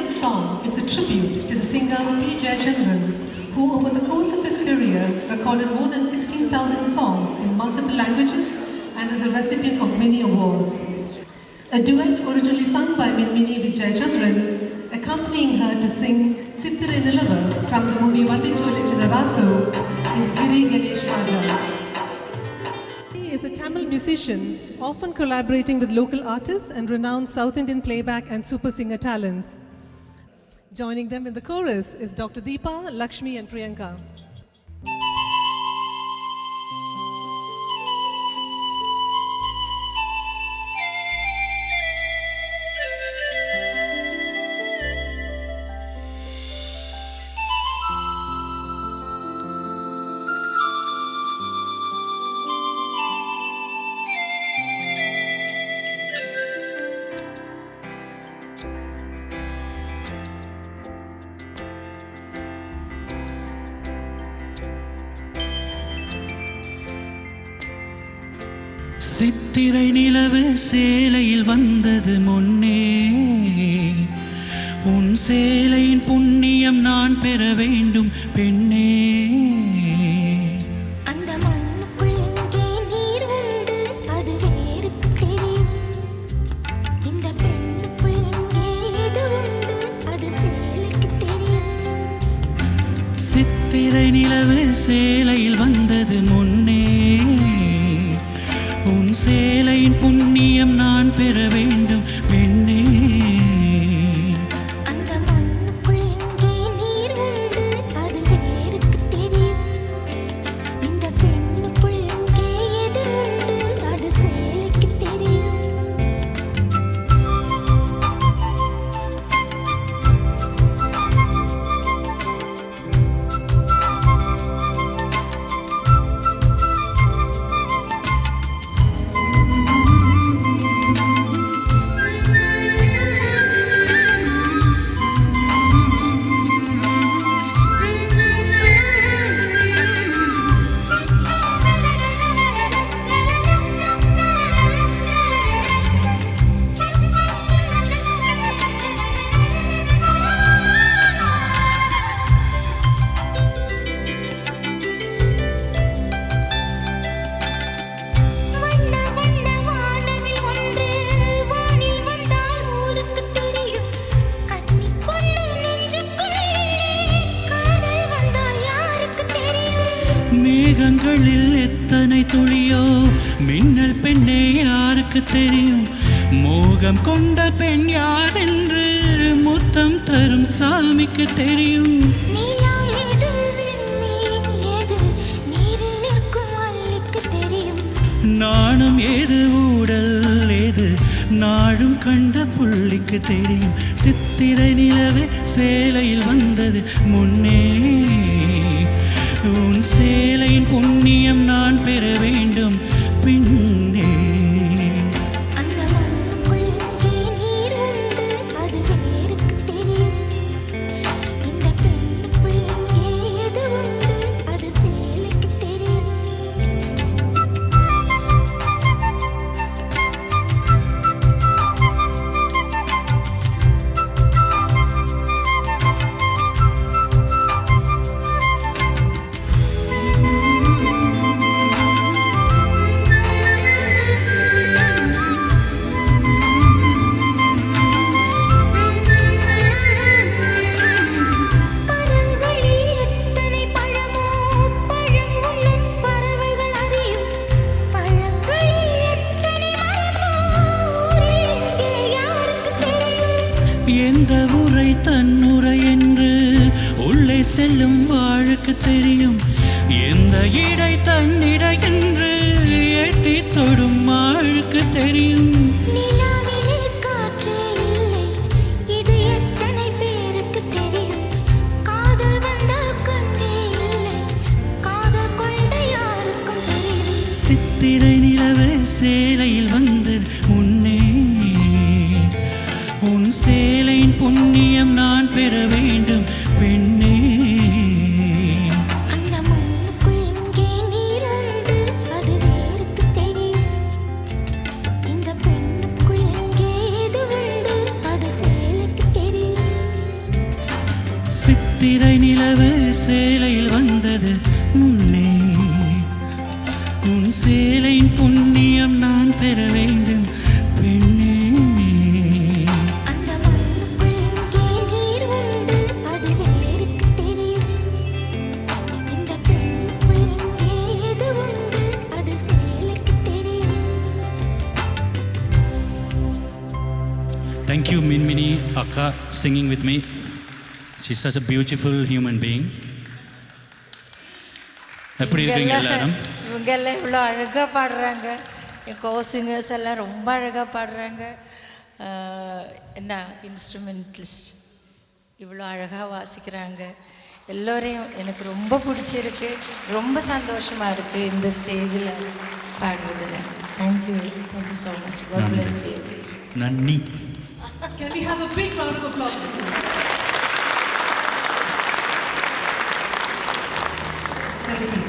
next song is a tribute to the singer P. Jayachandran, who over the course of his career recorded more than 16,000 songs in multiple languages and is a recipient of many awards. A duet originally sung by Minmini with Jayachandran, accompanying her to sing Sithire Nilava from the movie Vandi Choli Chinnarasu is Giri Ganesh Raja. He is a Tamil musician, often collaborating with local artists and renowned South Indian playback and super singer talents. Joining them in the chorus is Dr. Deepa, Lakshmi and Priyanka. சித்திரை நிலவு சேலையில் வந்தது முன்னே உன் சேலையின் புண்ணியம் நான் பெற வேண்டும் பெண்ணே. அந்த மண்ணுக்குள் எங்கே நீர் உண்டு அது வேருக்கு தெரியும். இந்த பெண்ணுக்குள் எங்கே எது உண்டு அது சேலைக்கு தெரியும். சித்திரை நிலவு சேலையில் வந்தது முன்னே உன் சேலையின் புண்ணியம் நான் பெற வேண்டும் பெண்ணே. அந்த மண்ணுக்குள் எங்கே நீர் உண்டு அது வேருக்கு தெரியும். இந்த பெண்ணுக்குள் எங்கே எது உண்டு அது சேலைக்கு தெரியும். மேகங்களில் எத்தனை துளியோ மின்னல் பெண்ணே யாருக்கு தெரியும். மோகம் கொண்ட பெண் யார் என்று முத்தம் தரும் சாமிக்கு தெரியும். நாணம் ஏது ஊடல் ஏது நாடும் கண்ட புள்ளிக்கு தெரியும். சித்திரை நிலவே சேலையில் வந்தது முன்னே உன் சேலையின் புண்ணியம் நான் பெற வேண்டும் பெண்ணே. அந்த மண்ணுக்குள் எங்கே நீர் உண்டு அது வேருக்கு தெரியும். இந்த பெண்ணுக்குள் எங்கே எது உண்டு அது சேலைக்கு தெரியும். எந்த உரை தன்னுரை என்று உள்ளே செல்லும் வாழுக்கு தெரியும். எந்த இடை தன்னிடை என்று எட்டி தொடும் ஆளுக்கு தெரியும். நிலாவிலே காற்றே இல்லை இது எத்தனை பேருக்கு தெரியும். காதல் வந்தால் கண்ணே இல்லை காதல் கொண்ட யாருக்கும் தெரியும். சித்திரை நிலவே சேலையில் வந்தது முன்னே உன் சேலையின் புண்ணியம் நான் பெற வேண்டும் பெண்ணே. அந்த மண்ணுக்குள் எங்கே நீர் உண்டு அது வேருக்கு தெரியும். இந்த பெண்ணுக்குள் எங்கே எது உண்டு அது சேலைக்கு தெரியும். சித்திரை நிலவு சேலையில் வந்தது முன்னே உன் சேலையின் புண்ணியம் நான் பெற வேண்டும் பெண்ணே. அந்த மண்ணுக்குள் எங்கே நீர் உண்டு அது வேருக்கு தெரியும். இந்த பெண்ணுக்குள் எங்கே எது உண்டு அது சேலைக்கு தெரியும். Thank you, Minmini Akka, singing with me. She's such a beautiful human being. எப்படி இருக்கீங்க எல்லாரும்? இவங்க எல்லாம் இவ்வளோ அழகாக பாடுறாங்க. என் கோசிங்கர்ஸ் எல்லாம் ரொம்ப அழகாக பாடுறாங்க. என்ன இன்ஸ்ட்ருமெண்டலிஸ்ட் இவ்வளோ அழகாக வாசிக்கிறாங்க. எல்லோரையும் எனக்கு ரொம்ப பிடிச்சிருக்கு. ரொம்ப சந்தோஷமாக இருக்குது இந்த ஸ்டேஜில் பாடுறதில். Thank you so much. God bless you. நன்றி. Can we have a big round of applause? Thank you.